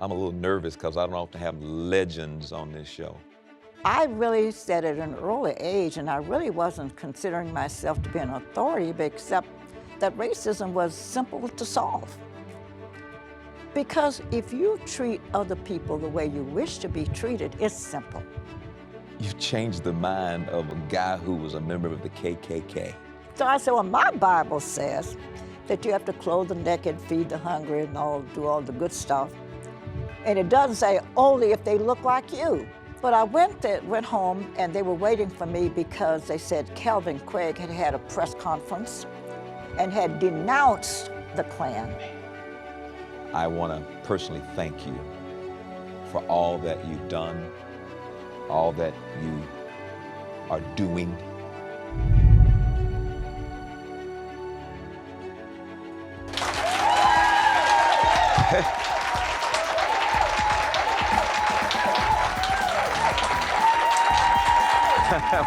I'm a little nervous because I don't often have legends on this show. I really said at an early age, and I really wasn't considering myself to be an authority, except that racism was simple to solve. Because if you treat other people the way you wish to be treated, it's simple. You've changed the mind of a guy who was a member of the KKK. So I said, well, my Bible says that you have to clothe the naked, feed the hungry, and do all the good stuff. And it doesn't say only if they look like you. But I went home, and they were waiting for me because they said Calvin Craig had had a press conference and had denounced the Klan. I want to personally thank you for all that you've done, all that you are doing.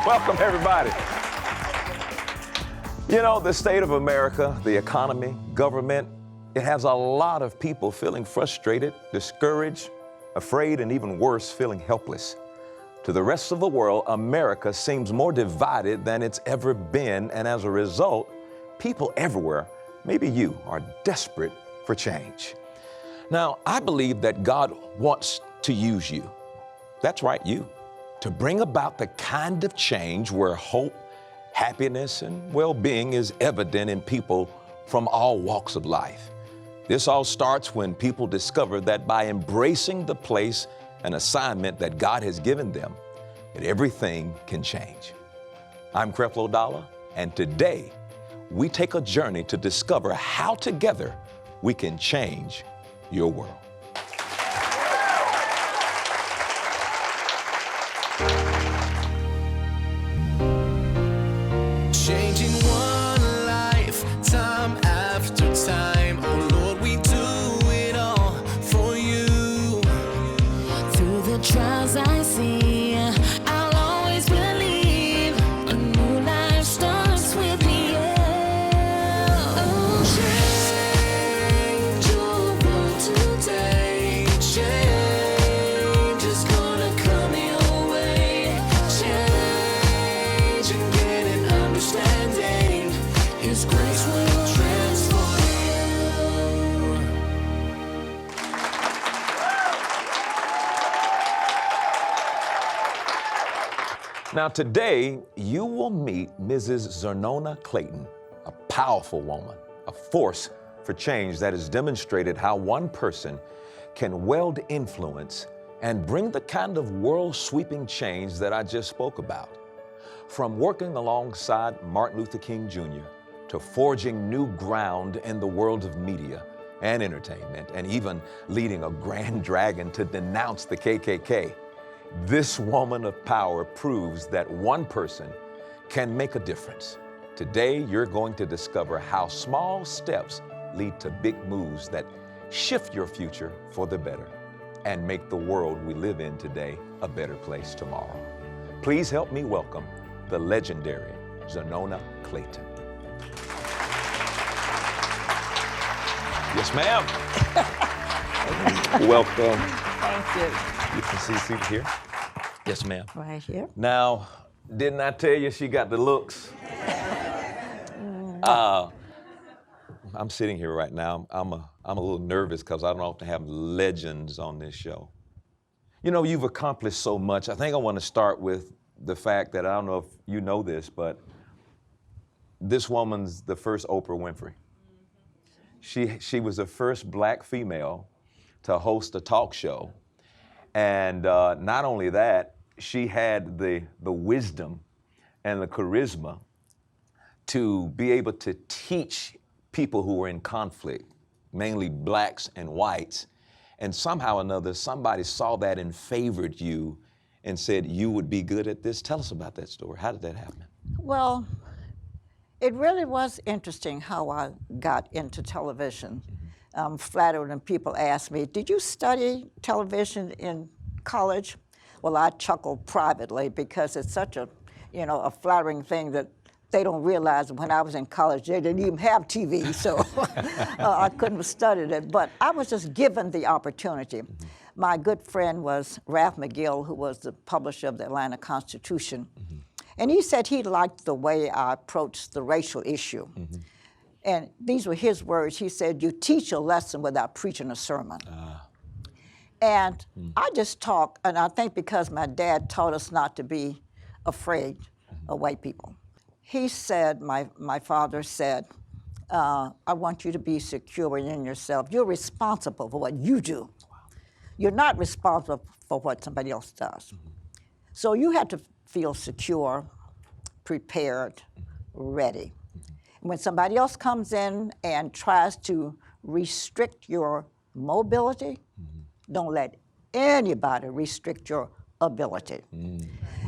Welcome, everybody. You know, the state of America, the economy, government, it has a lot of people feeling frustrated, discouraged, afraid, and even worse, feeling helpless. To the rest of the world, America seems more divided than it's ever been, and as a result, people everywhere, maybe you, are desperate for change. Now, I believe that God wants to use you. That's right, you. To bring about the kind of change where hope, happiness, and well-being is evident in people from all walks of life. This all starts when people discover that by embracing the place and assignment that God has given them, that everything can change. I'm Creflo Dollar, and today we take a journey to discover how together we can change your world. Changing one life, time after time. Oh Lord, we do it all for you. Through the trials I see, I'll always believe a new life starts with me. Oh, Change your world today. Change is gonna come your way. Change and get an understanding. His grace will transform you. Now today, you will meet Mrs. Zernona Clayton, a powerful woman, a force for change that has demonstrated how one person can weld influence and bring the kind of world-sweeping change that I just spoke about. From working alongside Martin Luther King Jr. to forging new ground in the world of media and entertainment, and even leading a grand dragon to denounce the KKK, this woman of power proves that one person can make a difference. Today, you're going to discover how small steps lead to big moves that shift your future for the better and make the world we live in today a better place tomorrow. Please help me welcome the legendary Zernona Clayton. Yes, ma'am. Welcome. Thank you. You can see seated here. Yes, ma'am. Right here. Now, didn't I tell you she got the looks? I'm sitting here right now. I'm a little nervous because I don't often have legends on this show. You know, you've accomplished so much. I think I want to start with the fact that I don't know if you know this, but this woman's the first Oprah Winfrey. She was the first black female to host a talk show. And not only that, she had the wisdom and the charisma to be able to teach people who were in conflict, mainly blacks and whites. And somehow or another, somebody saw that and favored you and said you would be good at this. Tell us about that story. How did that happen? Well, it really was interesting how I got into television. I'm flattered when people ask me, did you study television in college? Well, I chuckle privately because it's such a, a flattering thing that they don't realize that when I was in college, they didn't even have TV, so I couldn't have studied it. But I was just given the opportunity. My good friend was Ralph McGill, who was the publisher of the Atlanta Constitution. And he said he liked the way I approached the racial issue. And these were his words. He said, "You teach a lesson without preaching a sermon." And I just talk, and I think because my dad taught us not to be afraid of white people. He said, my father said, "I want you to be secure in yourself. You're responsible for what you do. You're not responsible for what somebody else does. So you have to feel secure, prepared, ready. When somebody else comes in and tries to restrict your mobility, don't let anybody restrict your ability."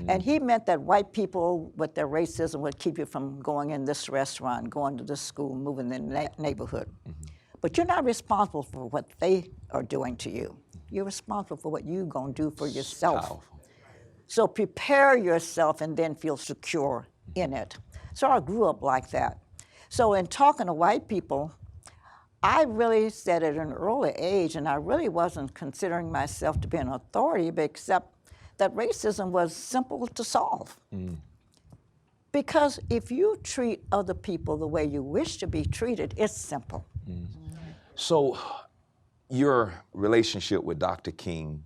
And he meant that white people with their racism would keep you from going in this restaurant, going to this school, moving in the neighborhood. But you're not responsible for what they are doing to you. You're responsible for what you're going to do for yourself. Powerful. So prepare yourself and then feel secure in it. So I grew up like that. So in talking to white people, I really said at an early age, and I really wasn't considering myself to be an authority, except that racism was simple to solve. Because if you treat other people the way you wish to be treated, it's simple. So your relationship with Dr. King,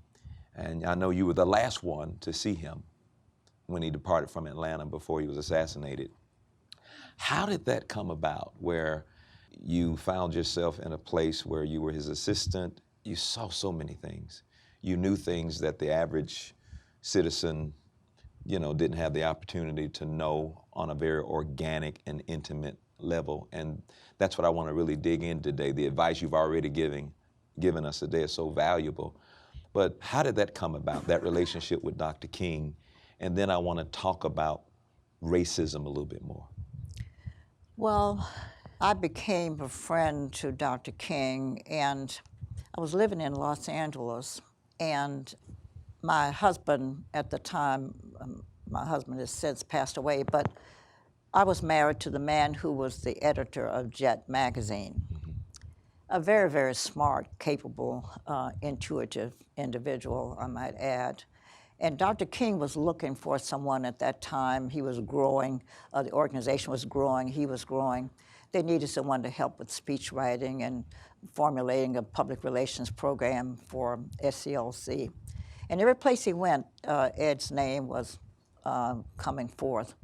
and I know you were the last one to see him when he departed from Atlanta before he was assassinated. How did that come about, where you found yourself in a place where you were his assistant? You saw so many things. You knew things that the average citizen, didn't have the opportunity to know on a very organic and intimate level. And that's what I want to really dig in today. The advice you've already given us today is so valuable. But how did that come about, that relationship with Dr. King? And then I want to talk about racism a little bit more. Well, I became a friend to Dr. King, and I was living in Los Angeles, and my husband at the time, my husband has since passed away, but I was married to the man who was the editor of Jet magazine. A very, very smart, capable, intuitive individual, I might add. And Dr. King was looking for someone at that time. He was growing, the organization was growing, he was growing. They needed someone to help with speech writing and formulating a public relations program for SCLC. And every place he went, Ed's name was coming forth.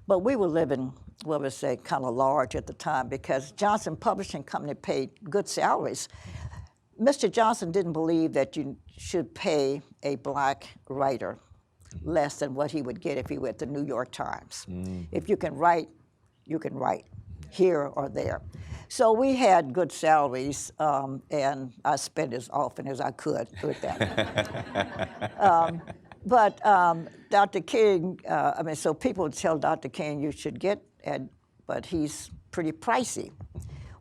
But we were living, well, let's say, kind of large at the time because Johnson Publishing Company paid good salaries. Mr. Johnson didn't believe that you should pay a black writer less than what he would get if he were at the New York Times. If you can write, you can write here or there. So we had good salaries, and I spent as often as I could with that. But Dr. King, so people would tell Dr. King you should get Ed, but he's pretty pricey.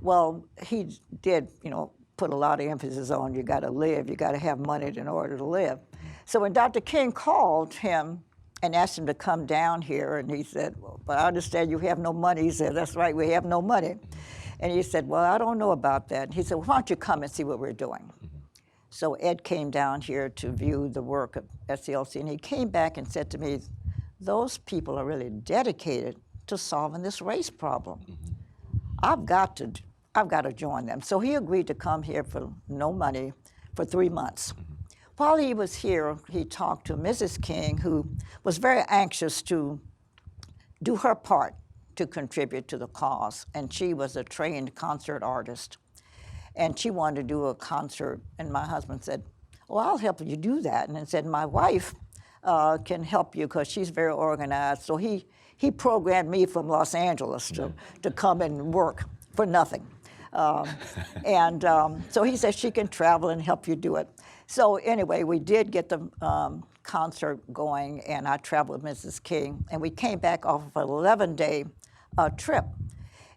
Well, he did, put a lot of emphasis on you got to live, you got to have money in order to live. So when Dr. King called him and asked him to come down here, and he said, "Well, but I understand you have no money." He said, "That's right, we have no money." And he said, "Well, I don't know about that." And he said, "Well, why don't you come and see what we're doing?" So Ed came down here to view the work of SCLC, and he came back and said to me, "Those people are really dedicated to solving this race problem. I've got to join them." So he agreed to come here for no money for 3 months. While he was here, he talked to Mrs. King, who was very anxious to do her part to contribute to the cause, and she was a trained concert artist. And she wanted to do a concert, and my husband said, "Well, I'll help you do that." And then said, "My wife can help you because she's very organized." So he programmed me from Los Angeles to come and work for nothing. So he said she can travel and help you do it. So anyway, we did get the concert going, and I traveled with Mrs. King, and we came back off of an 11-day trip.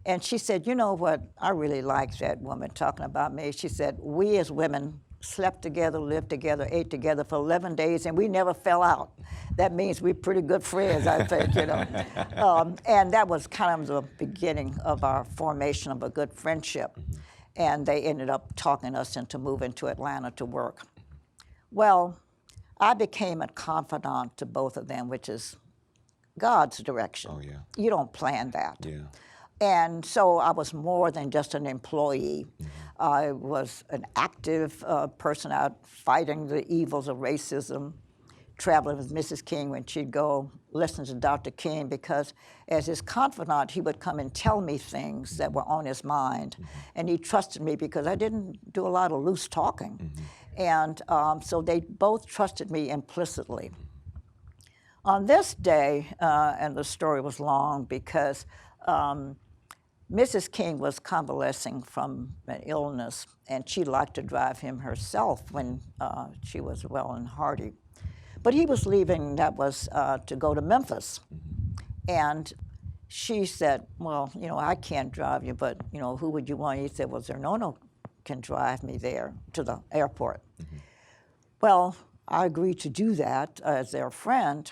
And she said, "You know what, I really like that woman talking about me." She said, "We as women slept together, lived together, ate together for 11 days, and we never fell out. That means we're pretty good friends, I think, you know. And that was kind of the beginning of our formation of a good friendship. And they ended up talking us into moving to Atlanta to work. Well, I became a confidant to both of them, which is God's direction. Oh, yeah. You don't plan that. Yeah. And so I was more than just an employee. I was an active person out fighting the evils of racism, traveling with Mrs. King when she'd go listen to Dr. King, because as his confidant, he would come and tell me things that were on his mind. And he trusted me because I didn't do a lot of loose talking. And so they both trusted me implicitly. On this day, and the story was long because Mrs. King was convalescing from an illness, and she liked to drive him herself when she was well and hearty. But he was leaving, that was to go to Memphis. And she said, well, you know, I can't drive you, but, you know, who would you want? He said, well, Zernono can drive me there to the airport. Well, I agreed to do that as their friend.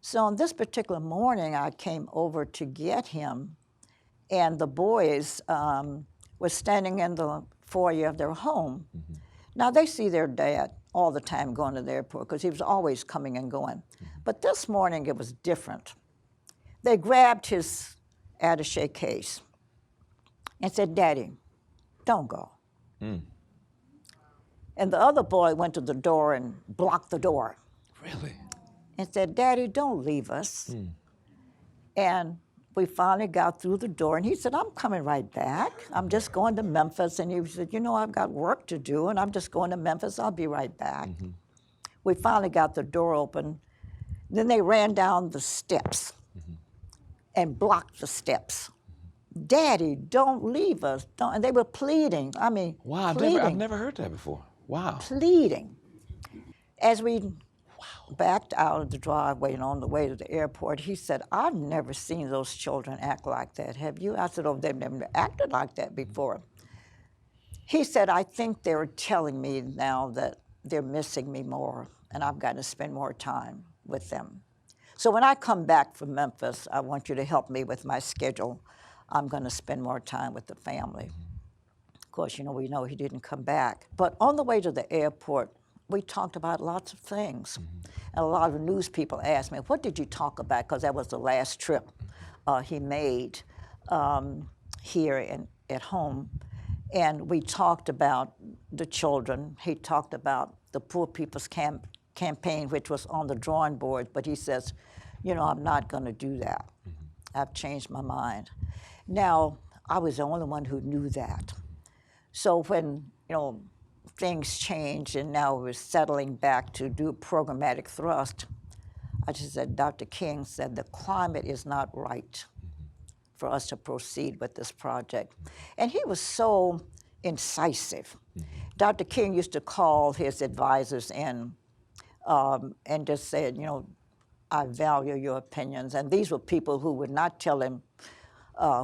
So on this particular morning, I came over to get him, and the boys were standing in the foyer of their home. Now, they see their dad all the time going to the airport because he was always coming and going. But this morning, it was different. They grabbed his attaché case and said, Daddy, don't go. And the other boy went to the door and blocked the door. Really? And said, Daddy, don't leave us. And we finally got through the door, and he said, I'm coming right back. I'm just going to Memphis. And he said, you know, I've got work to do, and I'm just going to Memphis. I'll be right back. We finally got the door open. Then they ran down the steps and blocked the steps. Daddy, don't leave us. Don't. And they were pleading. I mean, Wow, pleading. I've never heard that before. Wow. Pleading. As we backed out of the driveway and on the way to the airport, he said, I've never seen those children act like that. Have you? I said, oh, they've never acted like that before. He said, I think they're telling me now that they're missing me more, and I've got to spend more time with them. So when I come back from Memphis, I want you to help me with my schedule. I'm going to spend more time with the family. Of course, you know, we know he didn't come back. But on the way to the airport, we talked about lots of things. And a lot of news people asked me, what did you talk about? Because that was the last trip he made here at home. And we talked about the children. He talked about the Poor People's Campaign, which was on the drawing board. But he says, you know, I'm not going to do that. I've changed my mind. Now, I was the only one who knew that. So when, you know, things changed and now we're settling back to do programmatic thrust, I just said, Dr. King said the climate is not right for us to proceed with this project. And he was so incisive. Dr. King used to call his advisors in and just said, you know, I value your opinions. And these were people who would not tell him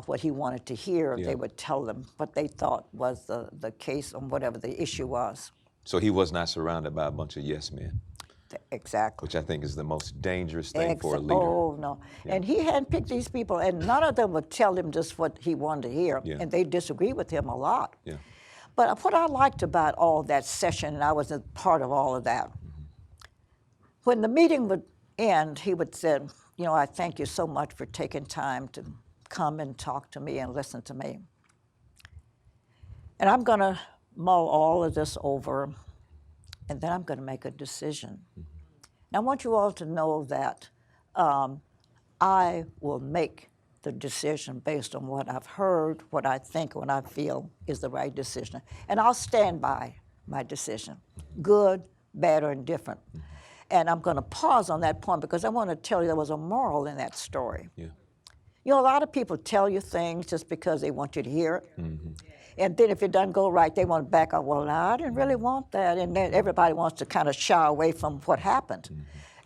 what he wanted to hear. Yeah. They would tell them what they thought was the case on whatever the issue was. So he was not surrounded by a bunch of yes men, Exactly. which I think is the most dangerous thing for a leader. Oh, no. Yeah. And he handpicked these people, and none of them would tell him just what he wanted to hear. Yeah. And they disagreed with him a lot. Yeah. But what I liked about all that session, and I was a part of all of that, when the meeting would end, he would say, you know, I thank you so much for taking time to come and talk to me and listen to me. And I'm going to mull all of this over, and then I'm going to make a decision. And I want you all to know that I will make the decision based on what I've heard, what I think, what I feel is the right decision. And I'll stand by my decision, good, bad, or indifferent. And I'm going to pause on that point because I want to tell you there was a moral in that story. Yeah. You know, a lot of people tell you things just because they want you to hear it. And then if it doesn't go right, they want to back up. Well, I didn't really want that. And then everybody wants to kind of shy away from what happened.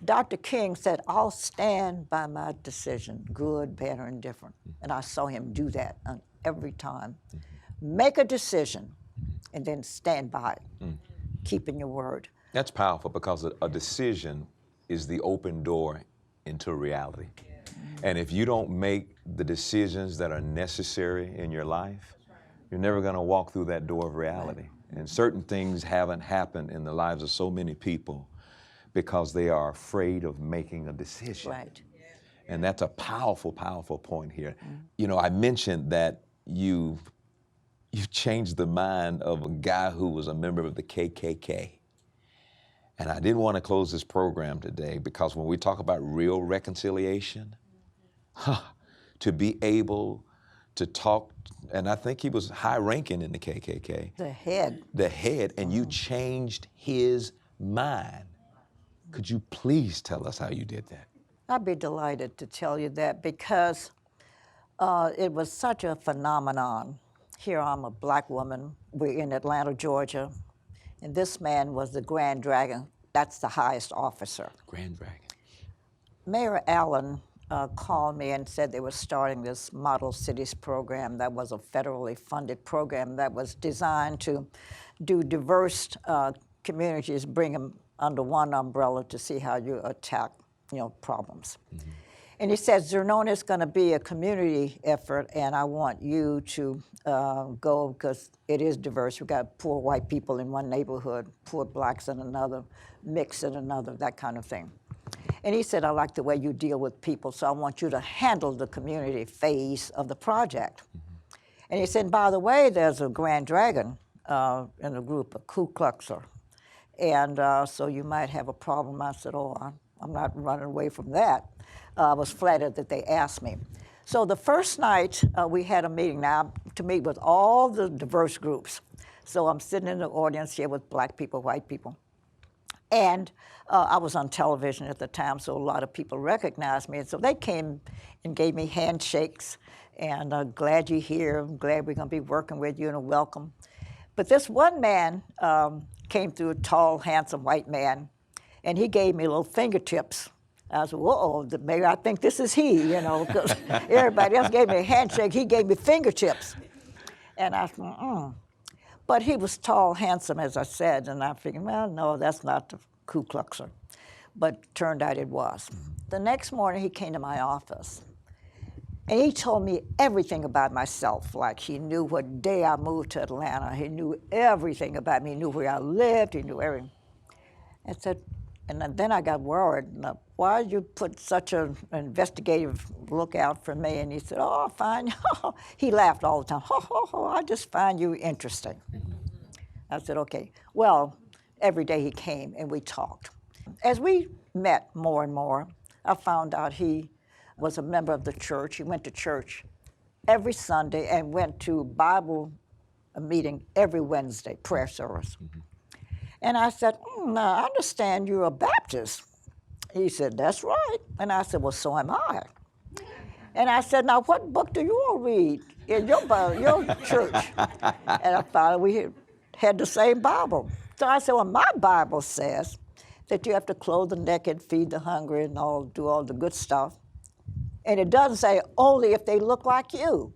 Dr. King said, I'll stand by my decision, good, bad, or indifferent. And I saw him do that every time. Make a decision and then stand by it. keeping your word. That's powerful because a decision is the open door into reality. And if you don't make the decisions that are necessary in your life, you're never going to walk through that door of reality. And certain things haven't happened in the lives of so many people because they are afraid of making a decision. Right. And that's a powerful, powerful point here. You know, I mentioned that you've changed the mind of a guy who was a member of the KKK. And I didn't want to close this program today because when we talk about real reconciliation, to be able to talk, and I think he was high ranking in the KKK. The head. The head, and you changed his mind. Could you please tell us how you did that? I'd be delighted to tell you that because it was such a phenomenon. Here I'm a black woman. We're in Atlanta, Georgia. And this man was the Grand Dragon. That's the highest officer. Grand Dragon. Mayor Allen called me and said they were starting this Model Cities program that was a federally funded program that was designed to do diverse communities, bring them under one umbrella to see how you attack, problems. Mm-hmm. And he said, Zernona is going to be a community effort, and I want you to go because it is diverse. We've got poor white people in one neighborhood, poor blacks in another, mixed in another, that kind of thing. And he said, I like the way you deal with people, so I want you to handle the community phase of the project. Mm-hmm. And he said, by the way, there's a Grand Dragon in a group, a Ku Kluxer. And so you might have a problem. I said, oh, I'm not running away from that. I was flattered that they asked me. So the first night, we had a meeting now to meet with all the diverse groups. So I'm sitting in the audience here with black people, white people. And I was on television at the time, so a lot of people recognized me. And so they came and gave me handshakes, and glad you're here, I'm glad we're going to be working with you, and welcome. But this one man came through, a tall, handsome white man, and he gave me little fingertips. I said, whoa, maybe I think this is he, because everybody else gave me a handshake. He gave me fingertips. And I said, But he was tall, handsome, as I said, and I figured, well, no, that's not the Ku Kluxer. But turned out it was. The next morning, he came to my office, and he told me everything about myself. Like, he knew what day I moved to Atlanta. He knew everything about me. He knew where I lived. He knew everything. I said, and then I got worried. Why did you put such an investigative look out for me? And he said, oh, fine. He laughed all the time. I just find you interesting. I said, okay. Well, every day he came and we talked. As we met more and more, I found out he was a member of the church. He went to church every Sunday and went to Bible meeting every Wednesday, prayer service. Mm-hmm. And I said, now, I understand you're a Baptist. He said, that's right. And I said, well, so am I. And I said, now, what book do you all read in your church? And I found we had the same Bible. So I said, well, my Bible says that you have to clothe the naked, feed the hungry, and do all the good stuff. And it doesn't say only if they look like you.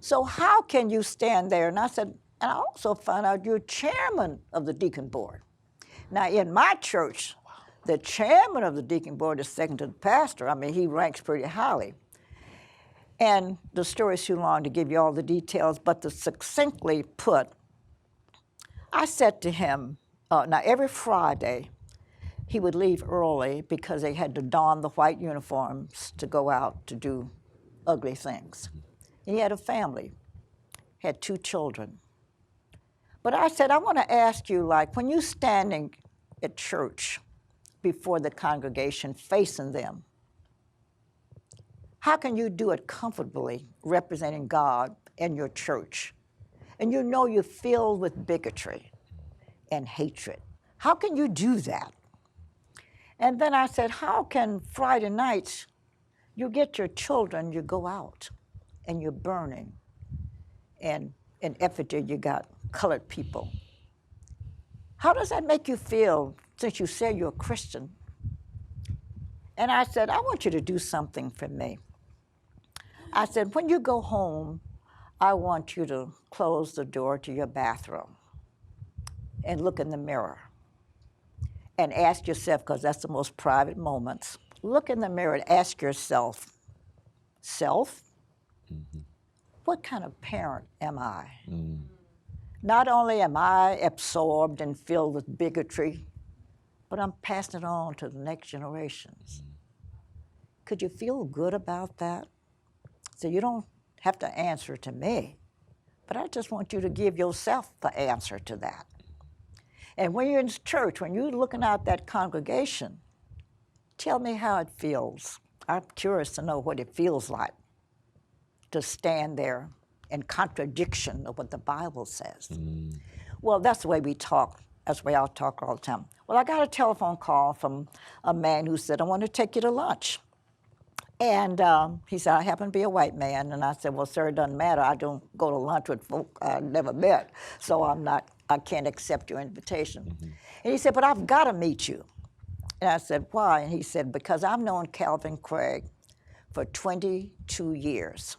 So how can you stand there? And I said, and I also found out you're chairman of the deacon board. Now, in my church, the chairman of the deacon board is second to the pastor. I mean, he ranks pretty highly. And the story's too long to give you all the details, but to succinctly put, I said to him, now every Friday, he would leave early because they had to don the white uniforms to go out to do ugly things. He had a family, had 2 children. But I said, I want to ask you, like, when you're standing at church before the congregation facing them, how can you do it comfortably representing God and your church? And you're filled with bigotry and hatred. How can you do that? And then I said, how can Friday nights you get your children, you go out and you're burning, and in Ephrata you got colored people. How does that make you feel since you say you're a Christian? And I said, I want you to do something for me. I said, when you go home, I want you to close the door to your bathroom. and look in the mirror and ask yourself, because that's the most private moments, look in the mirror and ask yourself, self, what kind of parent am I? Not only am I absorbed and filled with bigotry, but I'm passing it on to the next generations. Could you feel good about that? So you don't have to answer to me, but I just want you to give yourself the answer to that. And when you're in church, when you're looking out that congregation, tell me how it feels. I'm curious to know what it feels like to stand there in contradiction of what the Bible says. Well, that's the way we talk. That's the way I talk all the time. Well, I got a telephone call from a man who said, I want to take you to lunch. And he said, I happen to be a white man. And I said, well, sir, it doesn't matter. I don't go to lunch with folk I've never met. So I can't accept your invitation. And he said, but I've got to meet you. And I said, why? And he said, because I've known Calvin Craig for 22 years.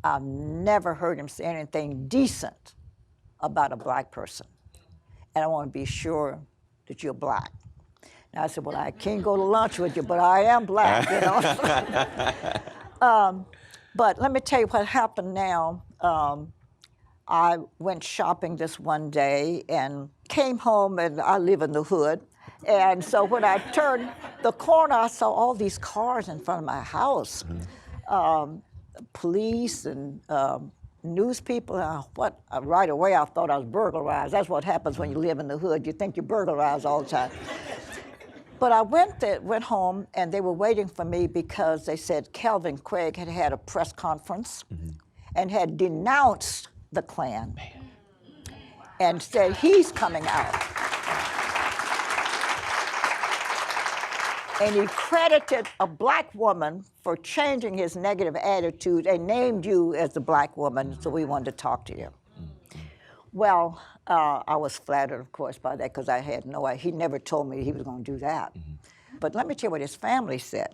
I've never heard him say anything decent about a black person. And I want to be sure that you're black. And I said, well, I can't go to lunch with you, but I am black, you know. But let me tell you what happened now. I went shopping this one day and came home, and I live in the hood. And so when I turned the corner, I saw all these cars in front of my house. Police and news people. Right away I thought I was burglarized. That's what happens when you live in the hood. You think you're burglarized all the time. But I went home, and they were waiting for me because they said Calvin Craig had had a press conference and had denounced the Klan and said he's coming out. And he credited a black woman for changing his negative attitude and named you as the black woman, so we wanted to talk to you. Well, I was flattered, of course, by that, because I had no idea. He never told me he was going to do that. But let me tell you what his family said.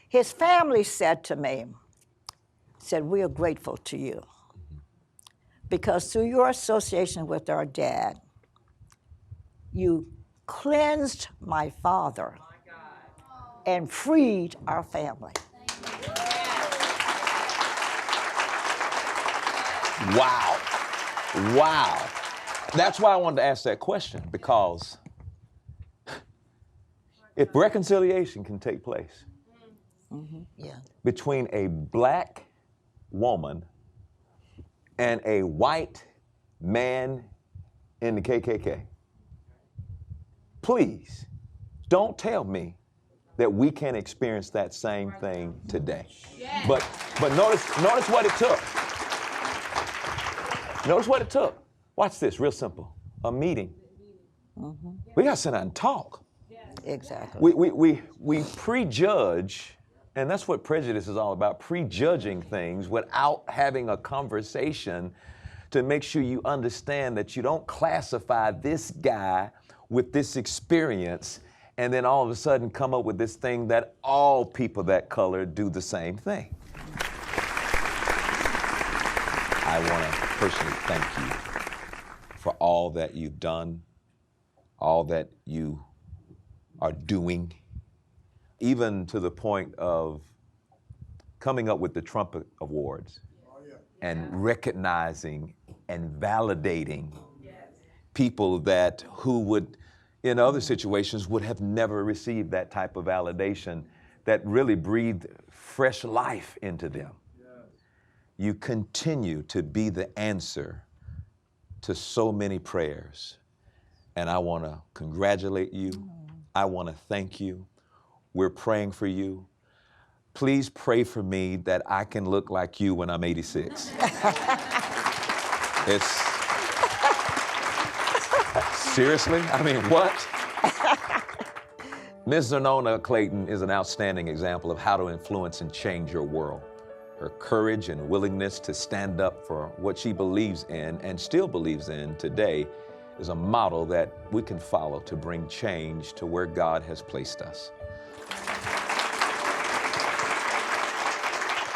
His family said to me, we are grateful to you, because through your association with our dad, you cleansed my father and freed our family. Wow. Wow. That's why I wanted to ask that question, because if reconciliation can take place between a black woman and a white man in the KKK, please don't tell me that we can experience that same thing today. But notice what it took. Notice what it took. Watch this, real simple. A meeting. We got to sit down and talk. Exactly. We prejudge, and that's what prejudice is all about, prejudging things without having a conversation to make sure you understand that you don't classify this guy with this experience and then all of a sudden come up with this thing that all people that color do the same thing. I want to personally thank you for all that you've done, all that you are doing, even to the point of coming up with the Trump Awards and recognizing and validating people who would, in other situations, would have never received that type of validation that really breathed fresh life into them. You continue to be the answer to so many prayers. And I want to congratulate you. I want to thank you. We're praying for you. Please pray for me that I can look like you when I'm 86. Seriously? I mean, what? Ms. Zonona Clayton is an outstanding example of how to influence and change your world. Her courage and willingness to stand up for what she believes in and still believes in today is a model that we can follow to bring change to where God has placed us.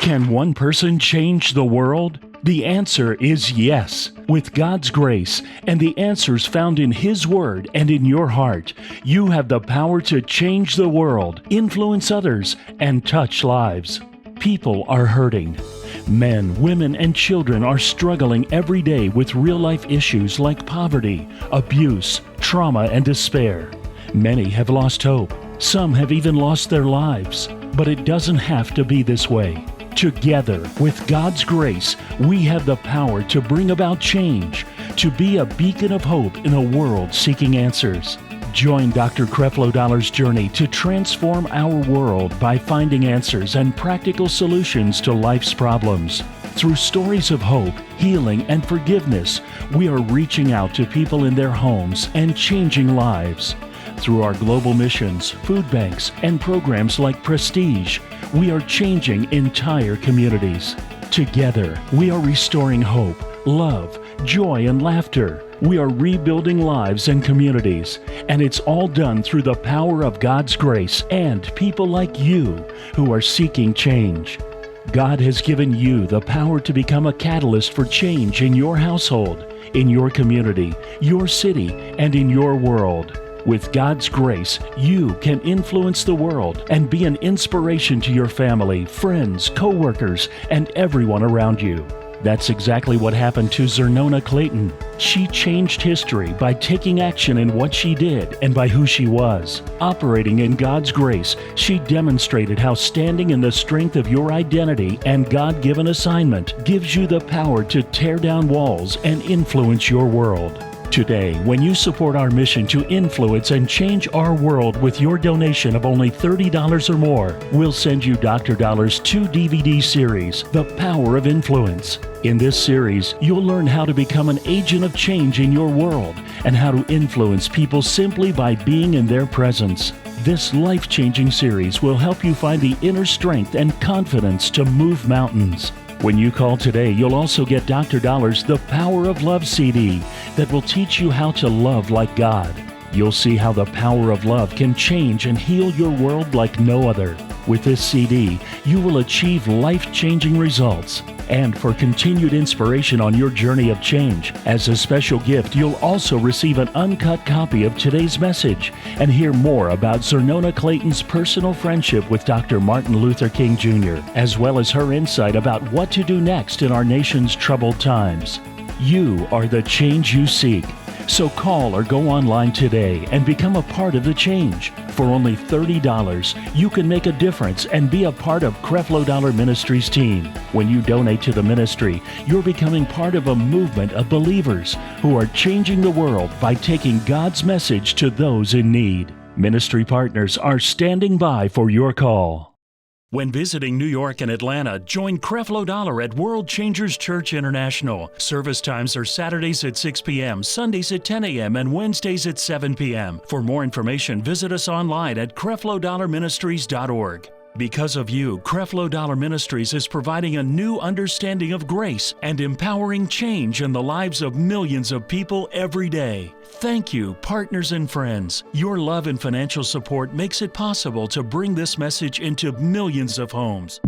Can one person change the world? The answer is yes. With God's grace and the answers found in His Word and in your heart, you have the power to change the world, influence others, and touch lives. People are hurting. Men, women, and children are struggling every day with real-life issues like poverty, abuse, trauma, and despair. Many have lost hope. Some have even lost their lives. But it doesn't have to be this way. Together, with God's grace, we have the power to bring about change, to be a beacon of hope in a world seeking answers. Join Dr. Creflo Dollar's journey to transform our world by finding answers and practical solutions to life's problems. Through stories of hope, healing, and forgiveness, we are reaching out to people in their homes and changing lives. Through our global missions, food banks, and programs like Prestige, we are changing entire communities. Together, we are restoring hope, love, joy, and laughter. We are rebuilding lives and communities, and it's all done through the power of God's grace and people like you who are seeking change. God has given you the power to become a catalyst for change in your household, in your community, your city, and in your world. With God's grace, you can influence the world and be an inspiration to your family, friends, co-workers, and everyone around you. That's exactly what happened to Zernona Clayton. She changed history by taking action in what she did and by who she was. Operating in God's grace, she demonstrated how standing in the strength of your identity and God-given assignment gives you the power to tear down walls and influence your world. Today, when you support our mission to influence and change our world with your donation of only $30 or more, we'll send you Dr. Dollar's 2-DVD series, The Power of Influence. In this series, you'll learn how to become an agent of change in your world and how to influence people simply by being in their presence. This life-changing series will help you find the inner strength and confidence to move mountains. When you call today, you'll also get Dr. Dollar's The Power of Love CD that will teach you how to love like God. You'll see how the power of love can change and heal your world like no other. With this CD, you will achieve life-changing results. And for continued inspiration on your journey of change, as a special gift, you'll also receive an uncut copy of today's message and hear more about Zernona Clayton's personal friendship with Dr. Martin Luther King Jr., as well as her insight about what to do next in our nation's troubled times. You are the change you seek. So call or go online today and become a part of the change. For only $30, you can make a difference and be a part of Creflo Dollar Ministries team. When you donate to the ministry, you're becoming part of a movement of believers who are changing the world by taking God's message to those in need. Ministry partners are standing by for your call. When visiting New York and Atlanta, join Creflo Dollar at World Changers Church International. Service times are Saturdays at 6 p.m., Sundays at 10 a.m., and Wednesdays at 7 p.m. For more information, visit us online at creflodollarministries.org. Because of you, Creflo Dollar Ministries is providing a new understanding of grace and empowering change in the lives of millions of people every day. Thank you, partners and friends. Your love and financial support makes it possible to bring this message into millions of homes.